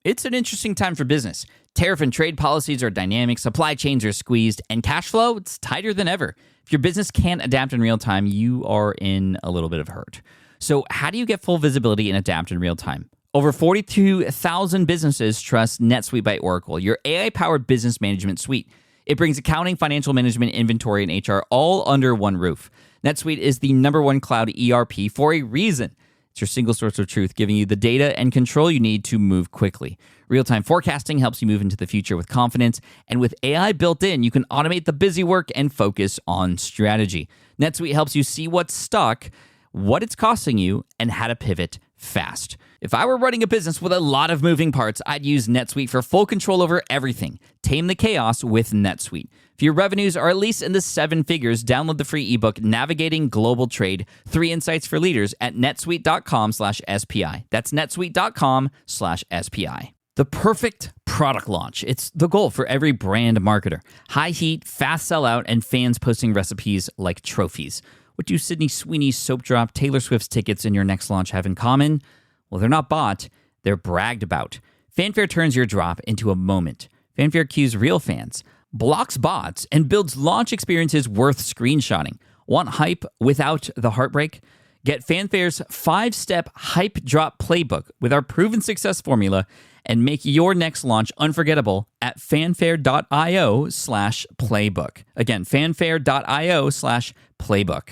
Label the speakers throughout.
Speaker 1: It's an interesting time for business. Tariff and trade policies are dynamic, supply chains are squeezed, and cash flow, it's tighter than ever. If your business can't adapt in real time, you are in a little bit of hurt. So how do you get full visibility and adapt in real time? Over 42,000 businesses trust NetSuite by Oracle, your AI-powered business management suite. It brings accounting, financial management, inventory, and HR all under one roof. NetSuite is the #1 cloud ERP for a reason. It's your single source of truth, giving you the data and control you need to move quickly. Real-time forecasting helps you move into the future with confidence, and with AI built in, you can automate the busy work and focus on strategy. NetSuite helps you see what's stuck, what it's costing you, and how to pivot fast. If I were running a business with a lot of moving parts, I'd use NetSuite for full control over everything. Tame the chaos with NetSuite. If your revenues are at least in the 7 figures, download the free ebook, Navigating Global Trade, 3 Insights for Leaders at netsuite.com/SPI. That's netsuite.com/SPI. The perfect product launch. It's the goal for every brand marketer. High heat, fast sellout, and fans posting recipes like trophies. What do Sydney Sweeney's soap drop, Taylor Swift's tickets, and your next launch have in common? Well, they're not bought, they're bragged about. Fanfare turns your drop into a moment. Fanfare cues real fans, blocks bots, and builds launch experiences worth screenshotting. Want hype without the heartbreak? Get Fanfare's 5-step hype drop playbook with our proven success formula and make your next launch unforgettable at fanfare.io/playbook. Again, fanfare.io/playbook.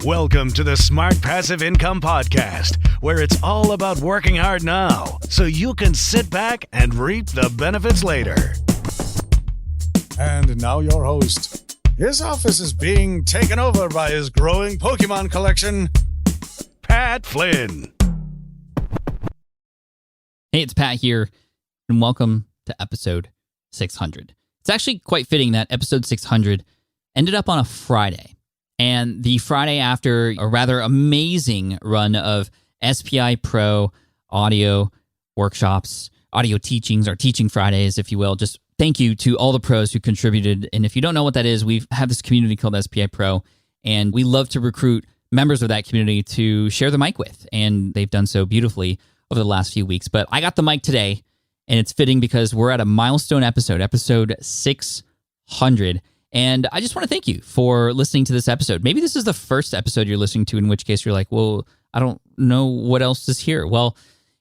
Speaker 2: Welcome to the Smart Passive Income Podcast, where it's all about working hard now so you can sit back and reap the benefits later.
Speaker 3: And now your host. His office is being taken over by his growing Pokemon collection,
Speaker 2: Pat Flynn.
Speaker 1: Hey, it's Pat here, and welcome to episode 600. It's actually quite fitting that episode 600 ended up on a Friday. And the Friday after a rather amazing run of SPI Pro audio workshops, audio teachings, or teaching Fridays, if you will. Just thank you to all the pros who contributed. And if you don't know what that is, we have this community called SPI Pro, and we love to recruit members of that community to share the mic with. And they've done so beautifully over the last few weeks. But I got the mic today, and it's fitting because we're at a milestone episode 600. And I just want to thank you for listening to this episode. Maybe this is the first episode you're listening to, in which case you're like, well, I don't know what else is here. Well,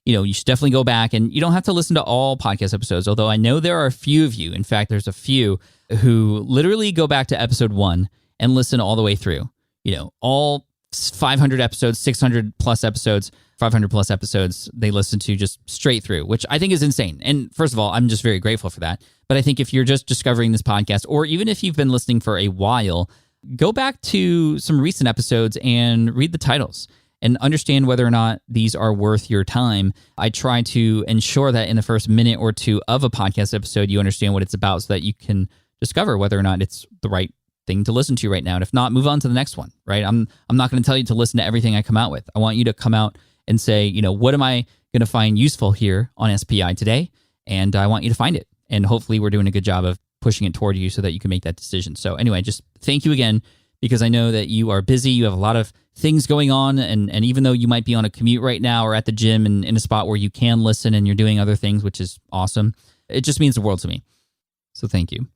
Speaker 1: you should definitely go back, and you don't have to listen to all podcast episodes, although I know there are a few of you. In fact, there's a few who literally go back to episode 1 and listen all the way through. All 500 episodes, 600 plus episodes, 500 plus episodes, they listen to just straight through, which I think is insane. And first of all, I'm just very grateful for that. But I think if you're just discovering this podcast, or even if you've been listening for a while, go back to some recent episodes and read the titles and understand whether or not these are worth your time. I try to ensure that in the first minute or two of a podcast episode, you understand what it's about so that you can discover whether or not it's the right thing to listen to right now. And if not, move on to the next one, right? I'm not going to tell you to listen to everything I come out with. I want you to come out and say, what am I going to find useful here on SPI today? And I want you to find it. And hopefully we're doing a good job of pushing it toward you so that you can make that decision. So anyway, just thank you again, because I know that you are busy. You have a lot of things going on. And even though you might be on a commute right now or at the gym and in a spot where you can listen and you're doing other things, which is awesome, it just means the world to me. So thank you.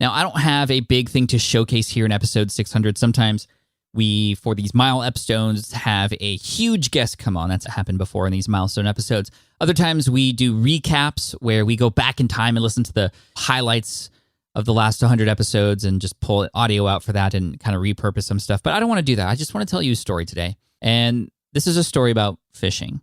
Speaker 1: Now, I don't have a big thing to showcase here in episode 600. Sometimes we, for these mile episodes, have a huge guest come on. That's happened before in these milestone episodes. Other times we do recaps where we go back in time and listen to the highlights of the last 100 episodes and just pull audio out for that and kind of repurpose some stuff. But I don't want to do that. I just want to tell you a story today. And this is a story about fishing.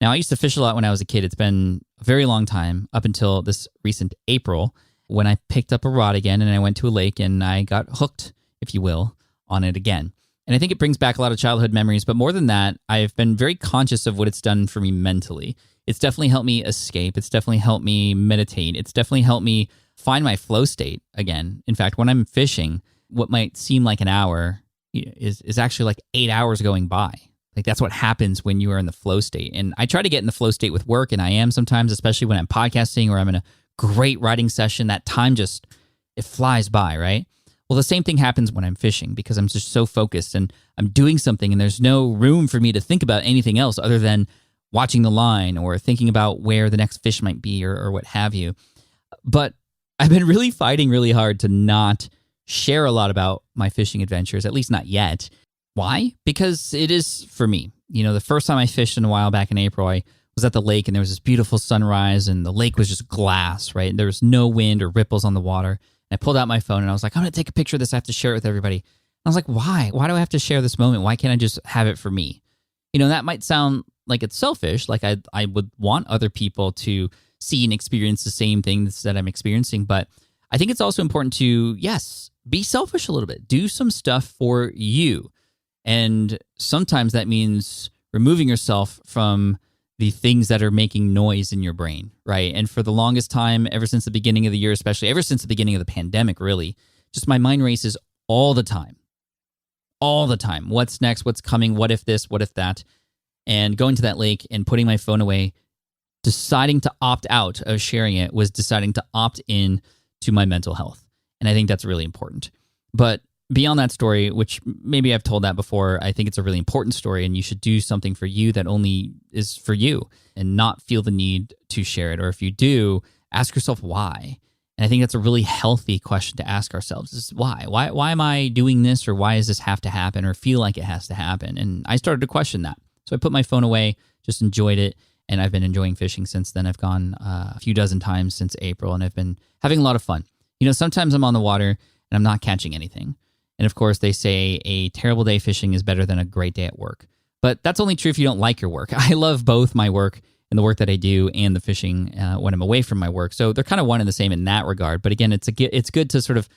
Speaker 1: Now, I used to fish a lot when I was a kid. It's been a very long time, up until this recent April, when I picked up a rod again and I went to a lake and I got hooked, if you will, on it again. And I think it brings back a lot of childhood memories. But more than that, I've been very conscious of what it's done for me mentally. It's definitely helped me escape. It's definitely helped me meditate. It's definitely helped me find my flow state again. In fact, when I'm fishing, what might seem like an hour is actually like 8 hours going by. Like, that's what happens when you are in the flow state. And I try to get in the flow state with work, and I am sometimes, especially when I'm podcasting or I'm in a great writing session. That time just, it flies by, right? Well, the same thing happens when I'm fishing, because I'm just so focused and I'm doing something and there's no room for me to think about anything else other than watching the line or thinking about where the next fish might be or what have you. But I've been really fighting really hard to not share a lot about my fishing adventures, at least not yet. Why? Because it is for me. The first time I fished in a while back in April, I was at the lake and there was this beautiful sunrise and the lake was just glass, right? There was no wind or ripples on the water. And I pulled out my phone and I was like, I'm going to take a picture of this. I have to share it with everybody. And I was like, why? Why do I have to share this moment? Why can't I just have it for me? That might sound like it's selfish. Like I would want other people to see and experience the same things that I'm experiencing. But I think it's also important to, yes, be selfish a little bit. Do some stuff for you. And sometimes that means removing yourself from the things that are making noise in your brain, right? And for the longest time, ever since the beginning of the year, especially ever since the beginning of the pandemic, really, just my mind races all the time. All the time. What's next? What's coming? What if this? What if that? And going to that lake and putting my phone away, deciding to opt out of sharing it was deciding to opt in to my mental health. And I think that's really important. But beyond that story, which maybe I've told that before, I think it's a really important story and you should do something for you that only is for you and not feel the need to share it. Or if you do, ask yourself why. And I think that's a really healthy question to ask ourselves is why? Why am I doing this, or why does this have to happen or feel like it has to happen? And I started to question that. So I put my phone away, just enjoyed it. And I've been enjoying fishing since then. I've gone a few dozen times since April and I've been having a lot of fun. Sometimes I'm on the water and I'm not catching anything. And of course, they say a terrible day fishing is better than a great day at work. But that's only true if you don't like your work. I love both my work and the work that I do and the fishing when I'm away from my work. So they're kind of one and the same in that regard. But again, it's good to sort of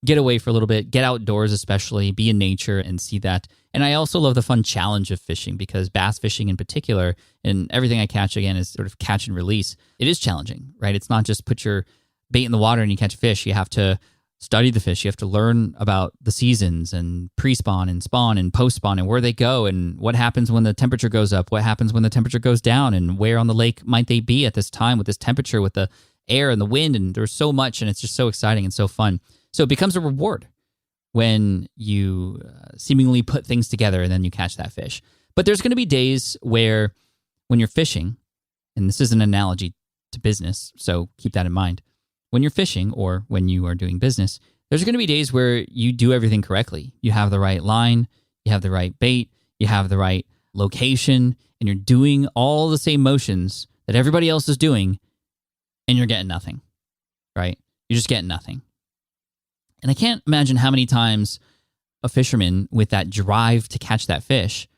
Speaker 1: get away for a little bit, get outdoors especially, be in nature and see that. And I also love the fun challenge of fishing because bass fishing in particular, and everything I catch, again, is sort of catch and release. It is challenging, right? It's not just put your bait in the water and you catch a fish. You have to study the fish. You have to learn about the seasons and pre-spawn and spawn and post-spawn and where they go and what happens when the temperature goes up, what happens when the temperature goes down, and where on the lake might they be at this time with this temperature, with the air and the wind. And there's so much, and it's just so exciting and so fun. So it becomes a reward when you seemingly put things together and then you catch that fish. But there's going to be days where when you're fishing, and this is an analogy to business, so keep that in mind. When you're fishing or when you are doing business, there's going to be days where you do everything correctly. You have the right line, you have the right bait, you have the right location, and you're doing all the same motions that everybody else is doing, and you're getting nothing, right? You're just getting nothing. And I can't imagine how many times a fisherman with that drive to catch that fish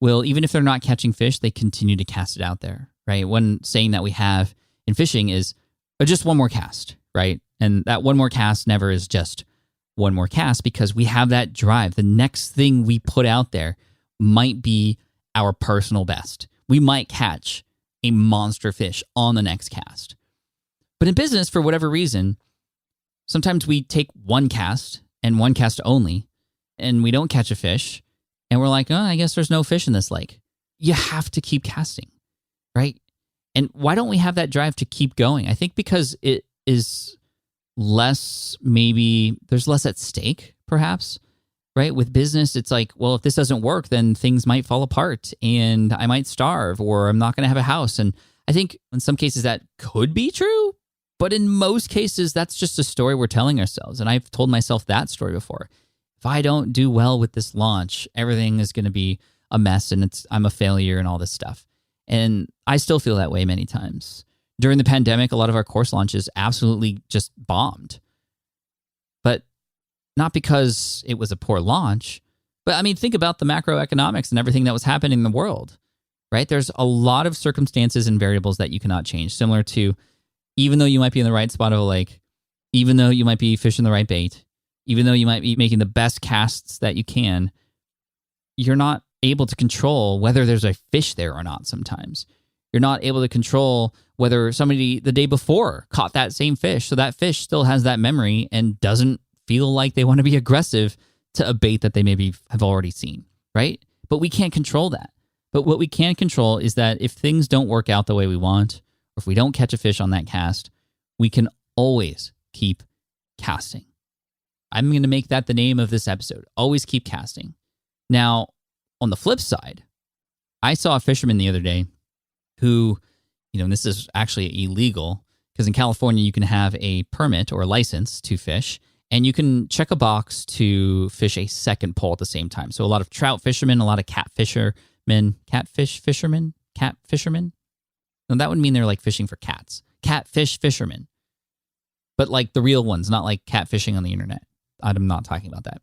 Speaker 1: will, even if they're not catching fish, they continue to cast it out there, right? One saying that we have in fishing is, just one more cast, right? And that one more cast never is just one more cast because we have that drive. The next thing we put out there might be our personal best. We might catch a monster fish on the next cast. But in business, for whatever reason, sometimes we take one cast and one cast only, and we don't catch a fish, and we're like, oh, I guess there's no fish in this lake. You have to keep casting, right? And why don't we have that drive to keep going? I think because it is less, maybe there's less at stake, perhaps, right? With business, it's like, well, if this doesn't work, then things might fall apart and I might starve or I'm not going to have a house. And I think in some cases that could be true, but in most cases, that's just a story we're telling ourselves. And I've told myself that story before. If I don't do well with this launch, everything is going to be a mess and I'm a failure and all this stuff. And I still feel that way many times. During the pandemic, a lot of our course launches absolutely just bombed. But not because it was a poor launch, but I mean, think about the macroeconomics and everything that was happening in the world, right? There's a lot of circumstances and variables that you cannot change, similar to even though you might be in the right spot of a lake, even though you might be fishing the right bait, even though you might be making the best casts that you can, you're not able to control whether there's a fish there or not sometimes. You're not able to control whether somebody the day before caught that same fish, so that fish still has that memory and doesn't feel like they want to be aggressive to a bait that they maybe have already seen, right? But we can't control that. But what we can control is that if things don't work out the way we want, or if we don't catch a fish on that cast, we can always keep casting. I'm going to make that the name of this episode. Always keep casting. Now, on the flip side, I saw a fisherman the other day who, and this is actually illegal because in California you can have a permit or a license to fish, and you can check a box to fish a second pole at the same time. So a lot of trout fishermen, a lot of catfish fishermen. No, that would mean they're like fishing for cats. Catfish fishermen. But like the real ones, not like catfishing on the internet. I'm not talking about that.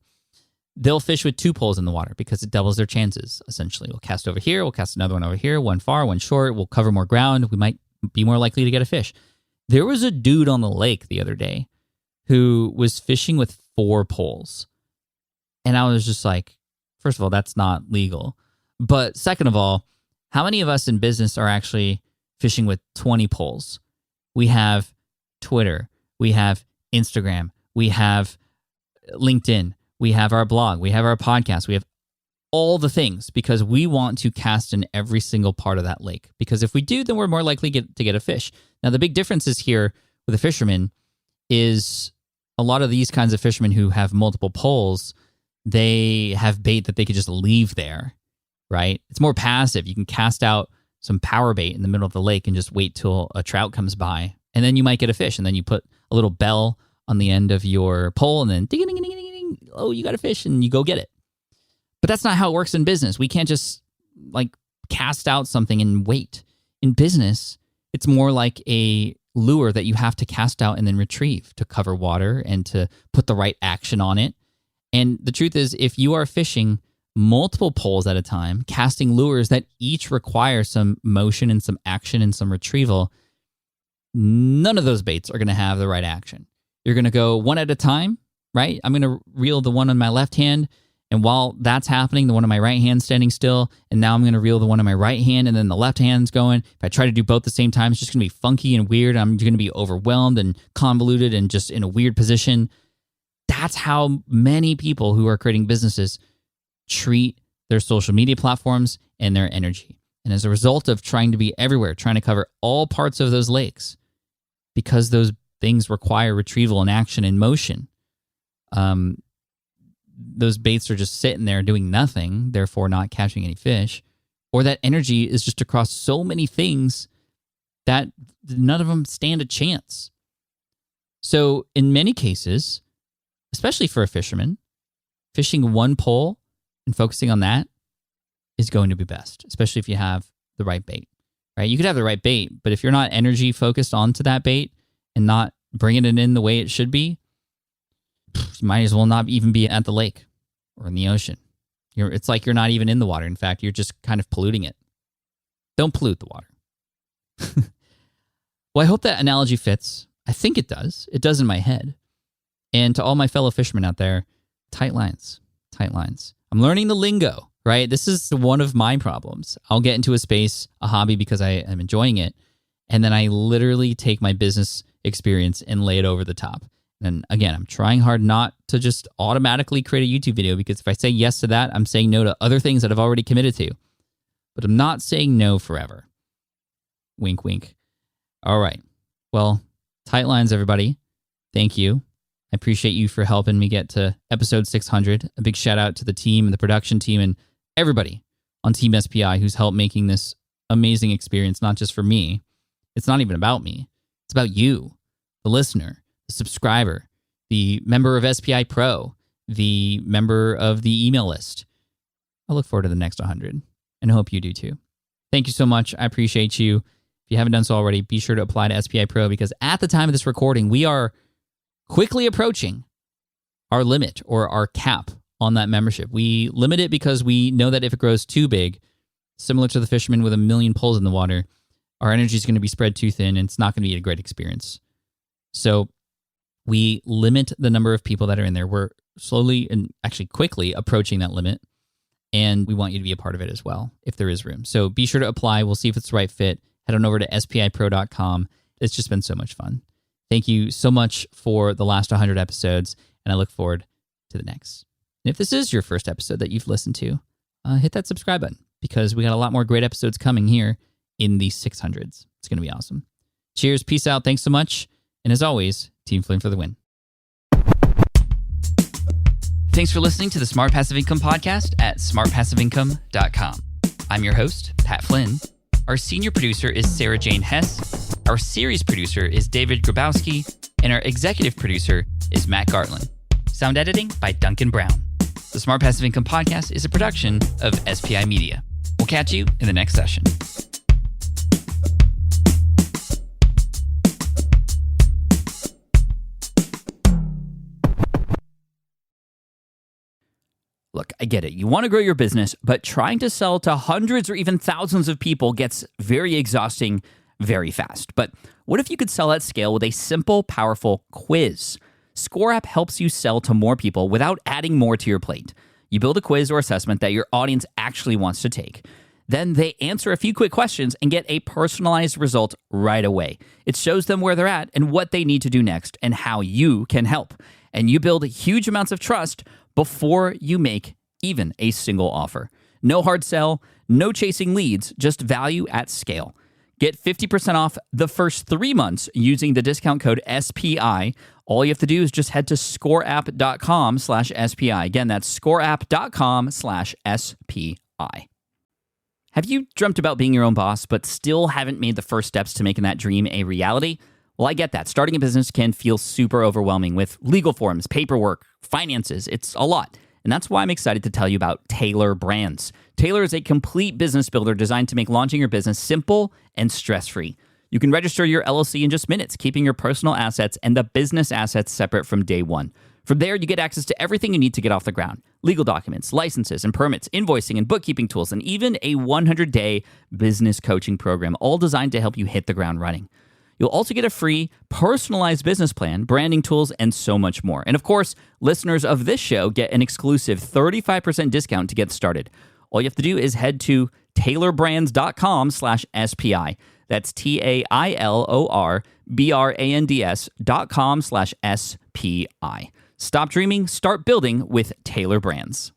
Speaker 1: They'll fish with 2 poles in the water because it doubles their chances, essentially. We'll cast over here, we'll cast another one over here, one far, one short, we'll cover more ground, we might be more likely to get a fish. There was a dude on the lake the other day who was fishing with 4 poles. And I was just like, first of all, that's not legal. But second of all, how many of us in business are actually fishing with 20 poles? We have Twitter, we have Instagram, we have LinkedIn, we have our blog, we have our podcast, we have all the things because we want to cast in every single part of that lake. Because if we do, then we're more likely to get a fish. Now, the big difference is here with a fisherman is a lot of these kinds of fishermen who have multiple poles, they have bait that they could just leave there, right? It's more passive. You can cast out some power bait in the middle of the lake and just wait till a trout comes by, and then you might get a fish. And then you put a little bell on the end of your pole, and then ding, ding, ding, ding, ding, oh, you got a fish, and you go get it. But that's not how it works in business. We can't just like cast out something and wait. In business, it's more like a lure that you have to cast out and then retrieve to cover water and to put the right action on it. And the truth is, if you are fishing multiple poles at a time, casting lures that each require some motion and some action and some retrieval, none of those baits are going to have the right action. You're going to go one at a time, right? I'm going to reel the one on my left hand, and while that's happening, the one on my right hand standing still, and now I'm going to reel the one on my right hand, and then the left hand's going. If I try to do both at the same time, it's just going to be funky and weird. I'm going to be overwhelmed and convoluted and just in a weird position. That's how many people who are creating businesses treat their social media platforms and their energy. And as a result of trying to be everywhere, trying to cover all parts of those lakes, because those things require retrieval and action and motion, those baits are just sitting there doing nothing, therefore not catching any fish, or that energy is just across so many things that none of them stand a chance. So in many cases, especially for a fisherman, fishing one pole and focusing on that is going to be best, especially if you have the right bait, right? You could have the right bait, but if you're not energy focused onto that bait and not bringing it in the way it should be, you might as well not even be at the lake or in the ocean. It's like you're not even in the water. In fact, you're just kind of polluting it. Don't pollute the water. Well, I hope that analogy fits. I think it does. It does in my head. And to all my fellow fishermen out there, tight lines, tight lines. I'm learning the lingo, right? This is one of my problems. I'll get into a space, a hobby, because I am enjoying it. And then I literally take my business experience and lay it over the top. And again, I'm trying hard not to just automatically create a YouTube video, because if I say yes to that, I'm saying no to other things that I've already committed to. But I'm not saying no forever. Wink, wink. All right. Well, tight lines, everybody. Thank you. I appreciate you for helping me get to episode 600. A big shout out to the team and the production team and everybody on Team SPI who's helped making this amazing experience, not just for me. It's not even about me. It's about you, the listener, the subscriber, the member of SPI Pro, the member of the email list. I look forward to the next 100, and I hope you do too. Thank you so much. I appreciate you. If you haven't done so already, be sure to apply to SPI Pro, because at the time of this recording, we are quickly approaching our limit or our cap on that membership. We limit it because we know that if it grows too big, similar to the fisherman with 1 million poles in the water, our energy is going to be spread too thin, and it's not going to be a great experience. So we limit the number of people that are in there. We're slowly and actually quickly approaching that limit, and we want you to be a part of it as well, if there is room. So be sure to apply. We'll see if it's the right fit. Head on over to spipro.com. It's just been so much fun. Thank you so much for the last 100 episodes, and I look forward to the next. And if this is your first episode that you've listened to, hit that subscribe button, because we got a lot more great episodes coming here in the 600s. It's going to be awesome. Cheers, peace out, thanks so much, and as always, Team Flynn for the win. Thanks for listening to the Smart Passive Income Podcast at smartpassiveincome.com. I'm your host, Pat Flynn. Our senior producer is Sarah Jane Hess. Our series producer is David Grabowski. And our executive producer is Matt Gartland. Sound editing by Duncan Brown. The Smart Passive Income Podcast is a production of SPI Media. We'll catch you in the next session. Look, I get it. You want to grow your business, but trying to sell to hundreds or even thousands of people gets very exhausting very fast. But what if you could sell at scale with a simple, powerful quiz? Score App helps you sell to more people without adding more to your plate. You build a quiz or assessment that your audience actually wants to take. Then they answer a few quick questions and get a personalized result right away. It shows them where they're at and what they need to do next and how you can help. And you build huge amounts of trust before you make even a single offer. No hard sell, no chasing leads, just value at scale. Get 50% off the first 3 months using the discount code SPI. All you have to do is just head to scoreapp.com/SPI. Again, that's scoreapp.com/SPI. Have you dreamt about being your own boss, but still haven't made the first steps to making that dream a reality? Well, I get that. Starting a business can feel super overwhelming with legal forms, paperwork, finances. It's a lot. And that's why I'm excited to tell you about Taylor Brands. Taylor is a complete business builder designed to make launching your business simple and stress-free. You can register your LLC in just minutes, keeping your personal assets and the business assets separate from day one. From there, you get access to everything you need to get off the ground. Legal documents, licenses and permits, invoicing and bookkeeping tools, and even a 100-day business coaching program, all designed to help you hit the ground running. You'll also get a free, personalized business plan, branding tools, and so much more. And of course, listeners of this show get an exclusive 35% discount to get started. All you have to do is head to taylorbrands.com/SPI. That's TAILORBRANDS.com/SPI. Stop dreaming, start building with Taylor Brands.